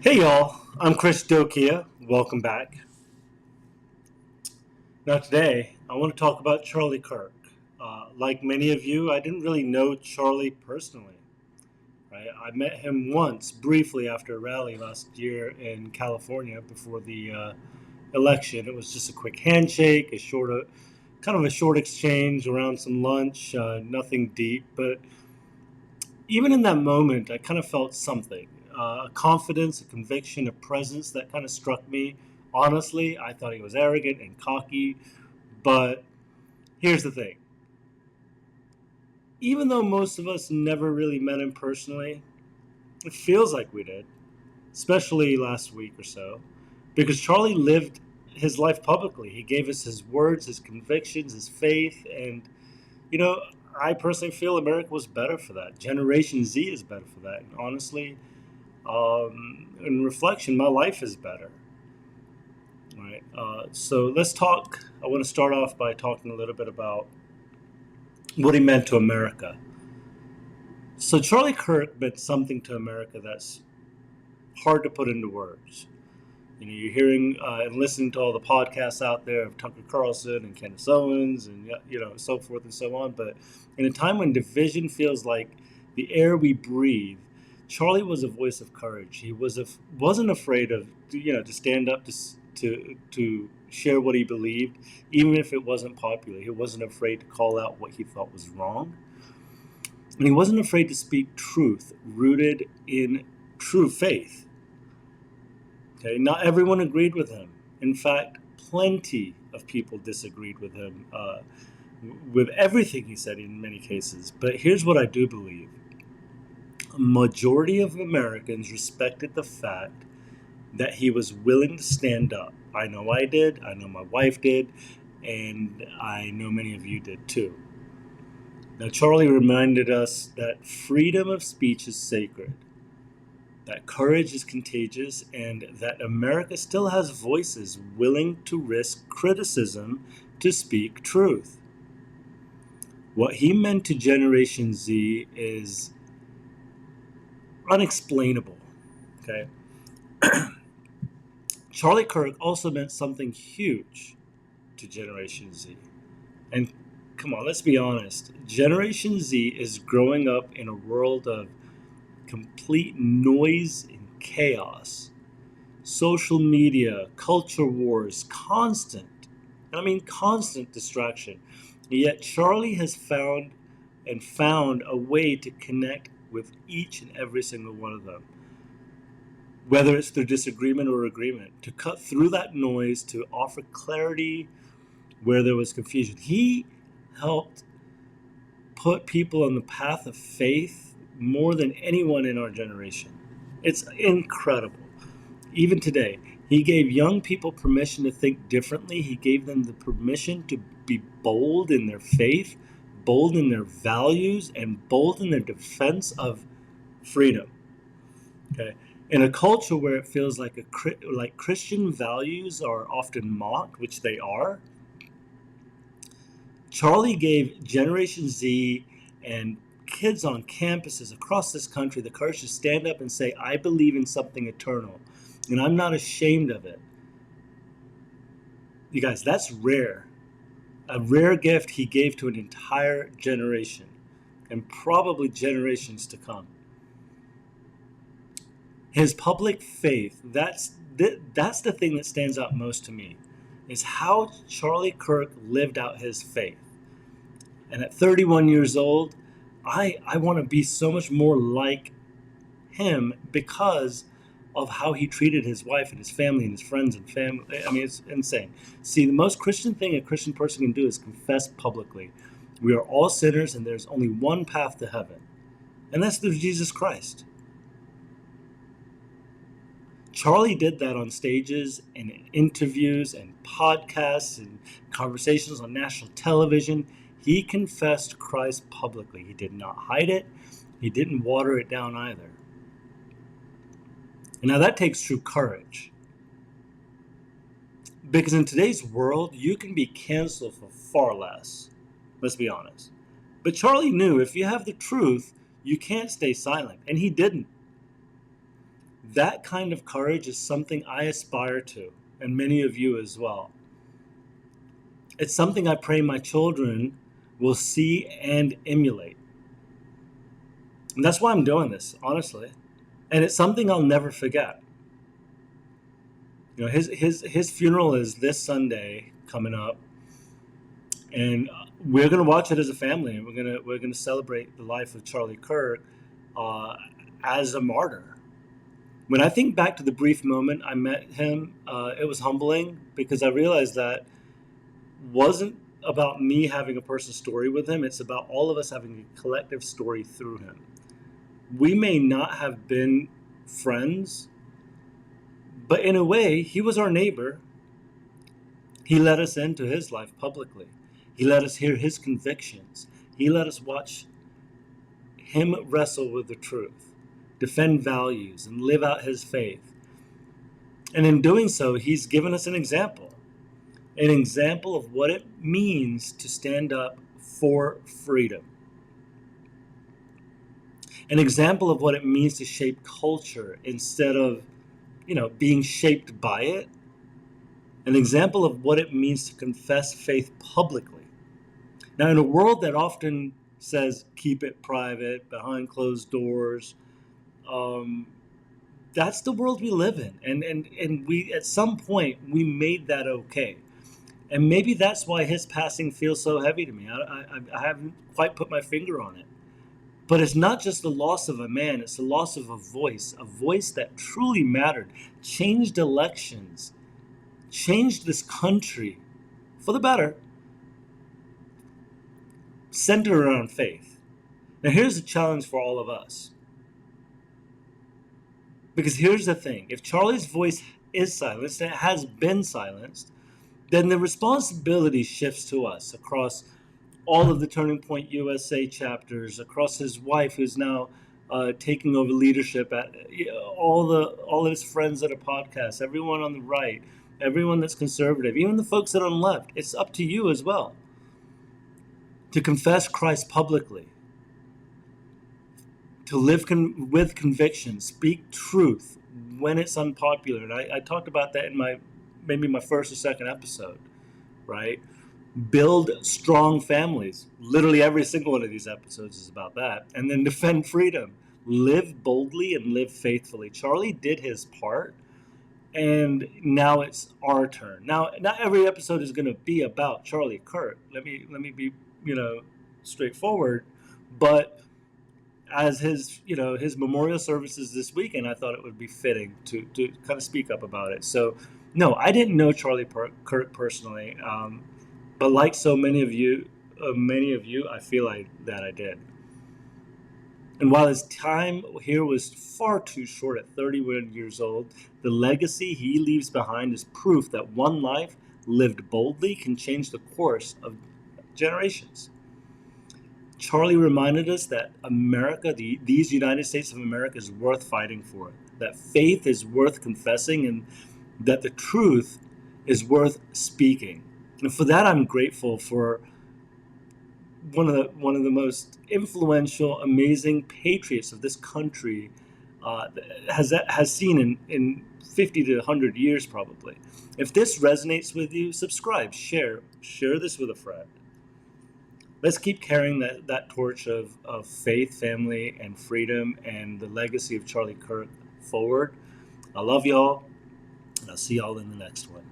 Hey y'all, I'm Chris Dokia. Welcome back. Now today, I want to talk about Charlie Kirk. Like many of you, I didn't really know Charlie personally. Right? I met him once, briefly, after a rally last year in California before the election. It was just a quick handshake, kind of a short exchange around some lunch, nothing deep. But even in that moment, I kind of felt something, a confidence, a conviction, a presence that kind of struck me. Honestly, I thought he was arrogant and cocky, but here's the thing. Even though most of us never really met him personally, it feels like we did, especially last week or so, because Charlie lived his life publicly. He gave us his words, his convictions, his faith, and you know, I personally feel America was better for that. Generation Z is better for that, and honestly, in reflection, my life is better. All right. So let's talk. I want to start off by talking a little bit about what he meant to America. So Charlie Kirk meant something to America that's hard to put into words. You're hearing and listening to all the podcasts out there of Tucker Carlson and Candace Owens and so forth and so on. But in a time when division feels like the air we breathe, Charlie was a voice of courage. He wasn't afraid of to stand up to share what he believed, even if it wasn't popular. He wasn't afraid to call out what he thought was wrong, and he wasn't afraid to speak truth rooted in true faith. Okay, not everyone agreed with him. In fact, plenty of people disagreed with him, with everything he said in many cases. But here's what I do believe: a majority of Americans respected the fact that he was willing to stand up. I know I did. I know my wife did, and I know many of you did too. Now, Charlie reminded us that freedom of speech is sacred, that courage is contagious, and that America still has voices willing to risk criticism to speak truth. What he meant to Generation Z is unexplainable. Okay. Charlie Kirk also meant something huge to Generation Z. And come on, let's be honest. Generation Z is growing up in a world of complete noise and chaos. Social media, culture wars, and I mean constant distraction. And yet Charlie has found a way to connect with each and every single one of them, whether it's through disagreement or agreement, to cut through that noise, to offer clarity where there was confusion. He helped put people on the path of faith more than anyone in our generation. It's incredible. Even today, he gave young people permission to think differently. He gave them the permission to be bold in their faith, bold in their values, and bold in their defense of freedom. Okay, in a culture where it feels like like Christian values are often mocked, which they are, Charlie gave Generation Z and kids on campuses across this country the courage to stand up and say, I believe in something eternal, and I'm not ashamed of it. You guys, that's rare. A rare gift he gave to an entire generation, and probably generations to come. His public faith, that's the thing that stands out most to me, is how Charlie Kirk lived out his faith. And at 31 years old, I want to be so much more like him because of how he treated his wife and his family and his friends and family. I mean, it's insane. See, the most Christian thing a Christian person can do is confess publicly. We are all sinners, and there's only one path to heaven, and that's through Jesus Christ. Charlie did that on stages and in interviews and podcasts and conversations on national television. He confessed Christ publicly. He did not hide it. He didn't water it down either. And now that takes true courage. Because in today's world, you can be canceled for far less. Let's be honest. But Charlie knew if you have the truth, you can't stay silent. And he didn't. That kind of courage is something I aspire to, and many of you as well. It's something I pray my children will see and emulate. And that's why I'm doing this, honestly. And it's something I'll never forget. You know, his funeral is this Sunday coming up, and we're gonna watch it as a family, and we're gonna celebrate the life of Charlie Kirk uh, as a martyr. When I think back to the brief moment I met him, it was humbling because I realized that wasn't about me having a personal story with him. It's about all of us having a collective story through him. We may not have been friends, but in a way, he was our neighbor. He let us into his life publicly. He let us hear his convictions. He let us watch him wrestle with the truth, defend values, and live out his faith. And in doing so, he's given us an example of what it means to stand up for freedom, an example of what it means to shape culture instead of, being shaped by it, an example of what it means to confess faith publicly. Now, in a world that often says keep it private, behind closed doors, that's the world we live in. And we, at some point, we made that okay. And maybe that's why his passing feels so heavy to me. I haven't quite put my finger on it. But it's not just the loss of a man, it's the loss of a voice that truly mattered, changed elections, changed this country for the better, centered around faith. Now, here's a challenge for all of us. Because here's the thing, if Charlie's voice is silenced, and it has been silenced, then the responsibility shifts to us across all of the Turning Point USA chapters, across his wife, who's now taking over leadership at all of his friends that are podcasts, everyone on the right, everyone that's conservative, even the folks that are on the left. It's up to you as well to confess Christ publicly, to live with conviction, speak truth when it's unpopular. And I talked about that in maybe my first or second episode, right? Build strong families. Literally every single one of these episodes is about that. And then defend freedom. Live boldly and live faithfully. Charlie did his part, and now it's our turn. Now, not every episode is going to be about Charlie Kirk. Let me be, straightforward. But as his memorial services this weekend, I thought it would be fitting to kind of speak up about it. So, no, I didn't know Charlie Kirk personally. But like so many of you, I feel that I did. And while his time here was far too short at 31 years old, the legacy he leaves behind is proof that one life lived boldly can change the course of generations. Charlie reminded us that America, these United States of America, is worth fighting for, that faith is worth confessing, and that the truth is worth speaking. And for that, I'm grateful for one of the most influential, amazing patriots of this country has seen in 50 to 100 years, probably. If this resonates with you, subscribe, share this with a friend. Let's keep carrying that torch of faith, family, and freedom, and the legacy of Charlie Kirk forward. I love y'all, and I'll see y'all in the next one.